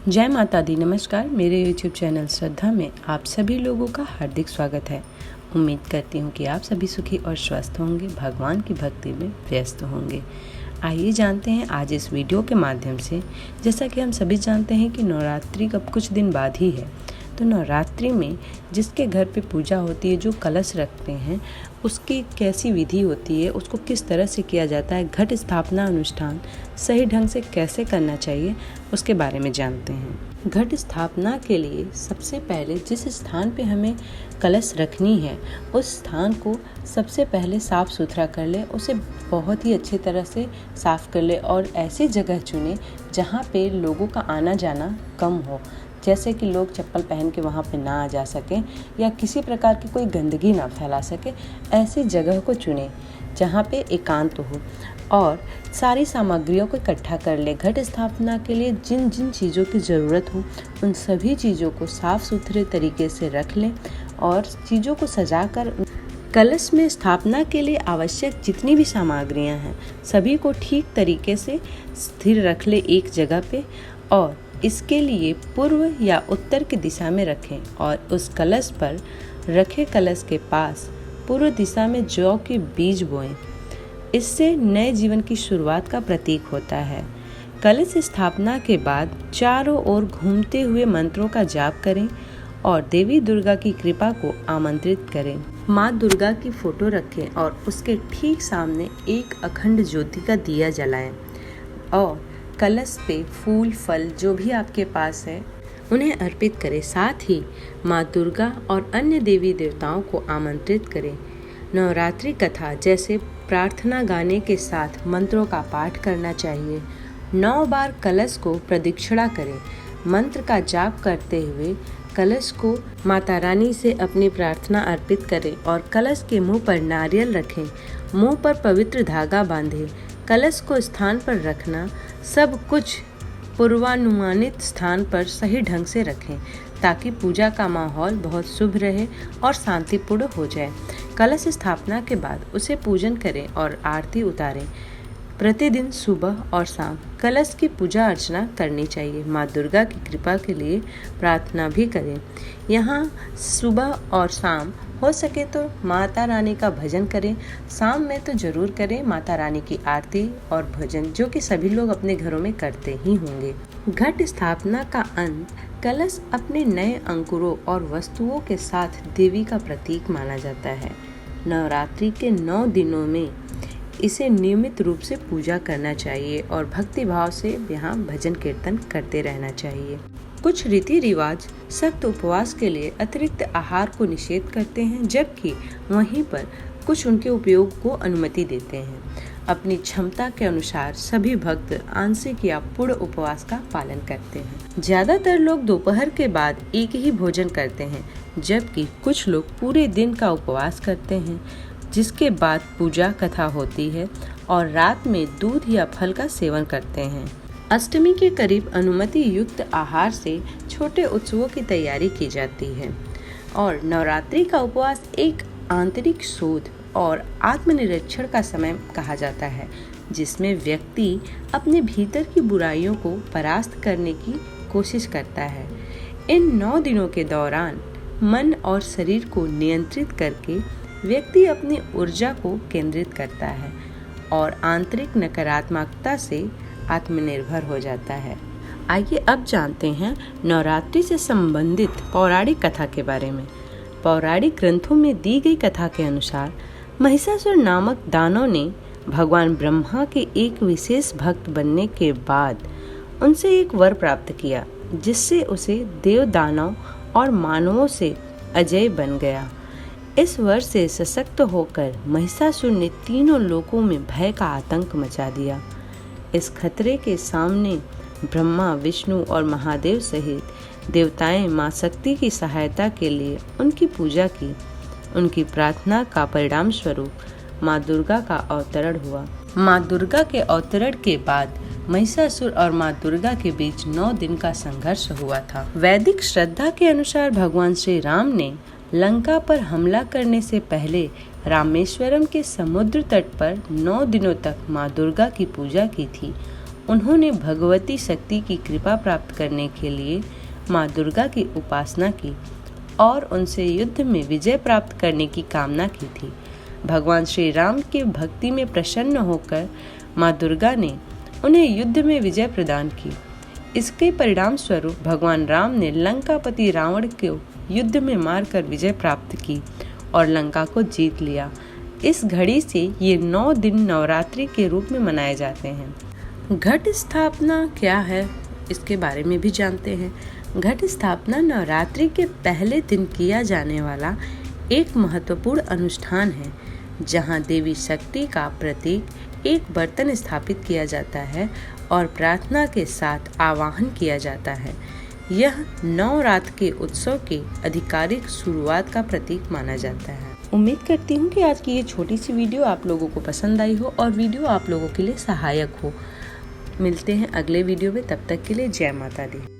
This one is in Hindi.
जय माता दी। नमस्कार। मेरे YouTube चैनल श्रद्धा में आप सभी लोगों का हार्दिक स्वागत है। उम्मीद करती हूँ कि आप सभी सुखी और स्वस्थ होंगे, भगवान की भक्ति में व्यस्त होंगे। आइए जानते हैं आज इस वीडियो के माध्यम से, जैसा कि हम सभी जानते हैं कि नवरात्रि कब कुछ दिन बाद ही है। तो नवरात्रि में जिसके घर पे पूजा होती है, जो कलश रखते हैं, उसकी कैसी विधि होती है, उसको किस तरह से किया जाता है, घट स्थापना अनुष्ठान सही ढंग से कैसे करना चाहिए, उसके बारे में जानते हैं। घट स्थापना के लिए सबसे पहले जिस स्थान पे हमें कलश रखनी है, उस स्थान को सबसे पहले साफ़ सुथरा कर ले, उसे बहुत ही अच्छी तरह से साफ़ कर ले और ऐसी जगह चुने जहाँ पे लोगों का आना जाना कम हो, जैसे कि लोग चप्पल पहन के वहाँ पे ना आ जा सकें या किसी प्रकार की कोई गंदगी ना फैला सके। ऐसी जगह को चुने जहाँ पे एकांत हो और सारी सामग्रियों को इकट्ठा कर ले। घट स्थापना के लिए जिन जिन चीज़ों की ज़रूरत हो, उन सभी चीज़ों को साफ़ सुथरे तरीके से रख लें और चीज़ों को सजाकर कलश में स्थापना के लिए आवश्यक जितनी भी सामग्रियाँ हैं, सभी को ठीक तरीके से स्थिर रख ले एक जगह पे और इसके लिए पूर्व या उत्तर की दिशा में रखें और उस कलश पर रखे कलश के पास पूर्व दिशा में जौ के बीज बोएं। इससे नए जीवन की शुरुआत का प्रतीक होता है। कलश स्थापना के बाद चारों ओर घूमते हुए मंत्रों का जाप करें और देवी दुर्गा की कृपा को आमंत्रित करें। माँ दुर्गा की फोटो रखें और उसके ठीक सामने एक अखंड ज्योति का दिया जलाएं और कलश पे फूल फल जो भी आपके पास है उन्हें अर्पित करें। साथ ही माँ दुर्गा और अन्य देवी देवताओं को आमंत्रित करें। नवरात्रि कथा जैसे प्रार्थना गाने के साथ मंत्रों का पाठ करना चाहिए। 9 बार कलश को प्रदक्षिणा करें। मंत्र का जाप करते हुए कलश को माता रानी से अपनी प्रार्थना अर्पित करें और कलश के मुंह पर नारियल रखें। मुंह पर पवित्र धागा बांधें। कलश को स्थान पर रखना, सब कुछ पूर्वानुमानित स्थान पर सही ढंग से रखें ताकि पूजा का माहौल बहुत शुभ रहे और शांतिपूर्ण हो जाए। कलश स्थापना के बाद उसे पूजन करें और आरती उतारें। प्रतिदिन सुबह और शाम कलश की पूजा अर्चना करनी चाहिए। माँ दुर्गा की कृपा के लिए प्रार्थना भी करें। यहाँ सुबह और शाम हो सके तो माता रानी का भजन करें। शाम में तो जरूर करें माता रानी की आरती और भजन, जो कि सभी लोग अपने घरों में करते ही होंगे। घट स्थापना का अंत कलश अपने नए अंकुरों और वस्तुओं के साथ देवी का प्रतीक माना जाता है। नवरात्रि के 9 दिनों में इसे नियमित रूप से पूजा करना चाहिए और भक्ति भाव से यहाँ भजन कीर्तन करते रहना चाहिए। कुछ रीति रिवाज सख्त उपवास के लिए अतिरिक्त आहार को निषेध करते हैं, जबकि वहीं पर कुछ उनके उपयोग को अनुमति देते हैं। अपनी क्षमता के अनुसार सभी भक्त आंशिक या पूर्ण उपवास का पालन करते हैं। ज्यादातर लोग दोपहर के बाद एक ही भोजन करते हैं, जबकि कुछ लोग पूरे दिन का उपवास करते हैं, जिसके बाद पूजा कथा होती है और रात में दूध या फल का सेवन करते हैं। अष्टमी के करीब अनुमति युक्त आहार से छोटे उत्सवों की तैयारी की जाती है और नवरात्रि का उपवास एक आंतरिक शोध और आत्मनिरीक्षण का समय कहा जाता है, जिसमें व्यक्ति अपने भीतर की बुराइयों को परास्त करने की कोशिश करता है। इन 9 दिनों के दौरान मन और शरीर को नियंत्रित करके व्यक्ति अपनी ऊर्जा को केंद्रित करता है और आंतरिक नकारात्मकता से आत्मनिर्भर हो जाता है। आइए अब जानते हैं नवरात्रि से संबंधित पौराणिक कथा के बारे में। पौराणिक ग्रंथों में दी गई कथा के अनुसार महिषासुर नामक दानव ने भगवान ब्रह्मा के एक विशेष भक्त बनने के बाद उनसे एक वर प्राप्त किया, जिससे उसे देव दानव और मानवों से अजय बन गया। इस वर से सशक्त होकर महिषासुर ने तीनों लोकों में भय का आतंक मचा दिया। इस खतरे के सामने ब्रह्मा, विष्णु और महादेव सहित देवताएं मां शक्ति की सहायता के लिए उनकी पूजा की। उनकी प्रार्थना का परिणाम स्वरूप मां दुर्गा का अवतरण हुआ। मां दुर्गा के अवतरण के बाद महिषासुर और मां दुर्गा के बीच 9 दिन का संघर्ष हुआ था। वैदिक श्रद्धा के अनुसार भगवान श्री राम ने लंका पर हमला करने से पहले रामेश्वरम के समुद्र तट पर 9 दिनों तक मां दुर्गा की पूजा की थी उन्होंने भगवती शक्ति की कृपा प्राप्त करने के लिए माँ दुर्गा की उपासना की और उनसे युद्ध में विजय प्राप्त करने की कामना की थी। भगवान श्री राम के भक्ति में प्रसन्न होकर माँ दुर्गा ने उन्हें युद्ध में विजय प्रदान की। इसके परिणाम स्वरूप भगवान राम ने लंकापति रावण को युद्ध में मारकर विजय प्राप्त की और लंका को जीत लिया। इस घड़ी से ये 9 दिन नवरात्रि के रूप में मनाए जाते हैं। घट स्थापना क्या है, इसके बारे में भी जानते हैं। घट स्थापना नवरात्रि के पहले दिन किया जाने वाला एक महत्वपूर्ण अनुष्ठान है, जहां देवी शक्ति का प्रतीक एक बर्तन स्थापित किया जाता है और प्रार्थना के साथ आवाहन किया जाता है। यह 9 रात के उत्सव के आधिकारिक शुरुआत का प्रतीक माना जाता है। उम्मीद करती हूँ कि आज की ये छोटी सी वीडियो आप लोगों को पसंद आई हो और वीडियो आप लोगों के लिए सहायक हो। मिलते हैं अगले वीडियो में, तब तक के लिए जय माता दी।